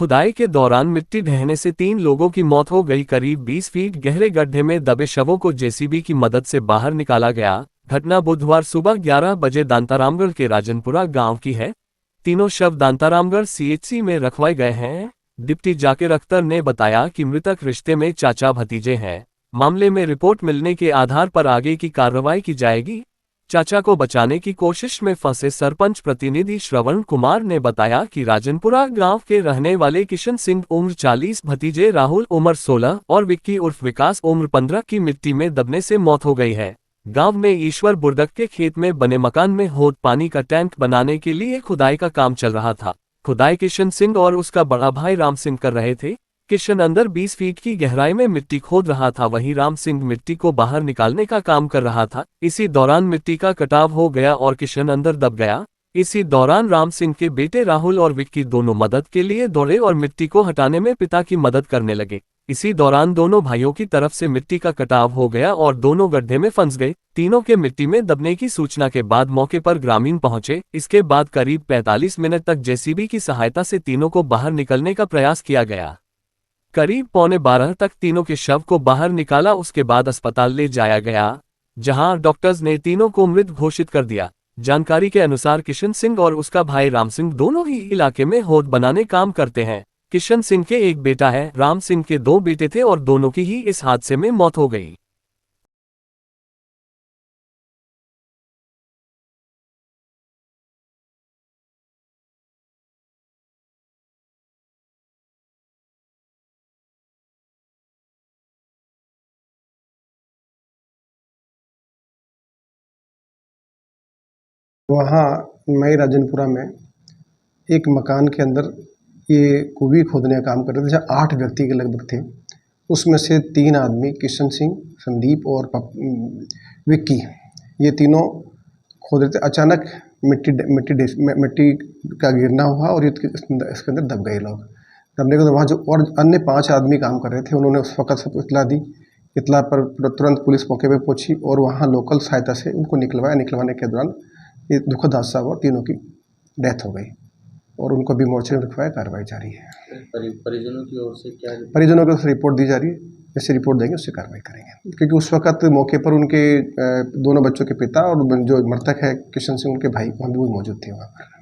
खुदाई के दौरान मिट्टी ढहने से 3 लोगों की मौत हो गई। करीब 20 फीट गहरे गड्ढे में दबे शवों को जेसीबी की मदद से बाहर निकाला गया। घटना बुधवार सुबह 11 बजे दांतारामगढ़ के राजनपुरा गांव की है। तीनों शव दांतारामगढ़ सीएचसी में रखवाए गए हैं। डिप्टी जाकिर अख्तर ने बताया कि मृतक रिश्ते में चाचा भतीजे हैं। मामले में रिपोर्ट मिलने के आधार पर आगे की कार्रवाई की जाएगी। चाचा को बचाने की कोशिश में फंसे सरपंच प्रतिनिधि श्रवण कुमार ने बताया कि राजनपुरा गांव के रहने वाले किशन सिंह उम्र 40, भतीजे राहुल उम्र 16 और विक्की उर्फ विकास उम्र 15 की मिट्टी में दबने से मौत हो गई है। गांव में ईश्वर बुर्दक के खेत में बने मकान में होद पानी का टैंक बनाने के लिए खुदाई का काम चल रहा था। खुदाई किशन सिंह और उसका बड़ा भाई राम सिंह कर रहे थे। किशन अंदर 20 फीट की गहराई में मिट्टी खोद रहा था, वहीं राम सिंह मिट्टी को बाहर निकालने का काम कर रहा था। इसी दौरान मिट्टी का कटाव हो गया और किशन अंदर दब गया। इसी दौरान राम सिंह के बेटे राहुल और विक्की दोनों मदद के लिए दौड़े और मिट्टी को हटाने में पिता की मदद करने लगे। इसी दौरान दोनों भाइयों की तरफ से मिट्टी का कटाव हो गया और दोनों गड्ढे में फंस गए। तीनों के मिट्टी में दबने की सूचना के बाद मौके पर ग्रामीण पहुंचे। इसके बाद करीब 45 मिनट तक जेसीबी की सहायता से तीनों को बाहर निकलने का प्रयास किया गया। करीब 11:15 तक तीनों के शव को बाहर निकाला। उसके बाद अस्पताल ले जाया गया, जहां डॉक्टर्स ने तीनों को मृत घोषित कर दिया। जानकारी के अनुसार किशन सिंह और उसका भाई राम सिंह दोनों ही इलाके में होद बनाने काम करते हैं। किशन सिंह के एक बेटा है, राम सिंह के 2 बेटे थे और दोनों की ही इस हादसे में मौत हो गई। वहाँ मई राजनपुरा में एक मकान के अंदर ये कुबी खोदने का काम कर रहे थे, जहाँ 8 व्यक्ति के लगभग थे। उसमें से 3 आदमी किशन सिंह, संदीप और विक्की, ये तीनों खोद रहे थे। अचानक मिट्टी का गिरना हुआ और इसके अंदर दब गए लोग। दबने के बाद वहाँ जो और अन्य 5 आदमी काम कर रहे थे, उन्होंने उस वक्त सबको इत्तला दी। इत्तला पर तुरंत पुलिस मौके पर पहुंची और वहाँ लोकल सहायता से उनको निकलवाने के दौरान ये दुखद हादसा हुआ, तीनों की डेथ हो गई और उनको भी मोर्चे में रखवाया। कार्रवाई जारी है। परिजनों की ओर से क्या परिजनों की ओर से रिपोर्ट दी जा रही है। जैसे रिपोर्ट देंगे उससे कार्रवाई करेंगे, क्योंकि उस वक्त मौके पर उनके दोनों बच्चों के पिता और जो मृतक है किशन सिंह, उनके भाई वहाँ भी मौजूद थे वहाँ पर।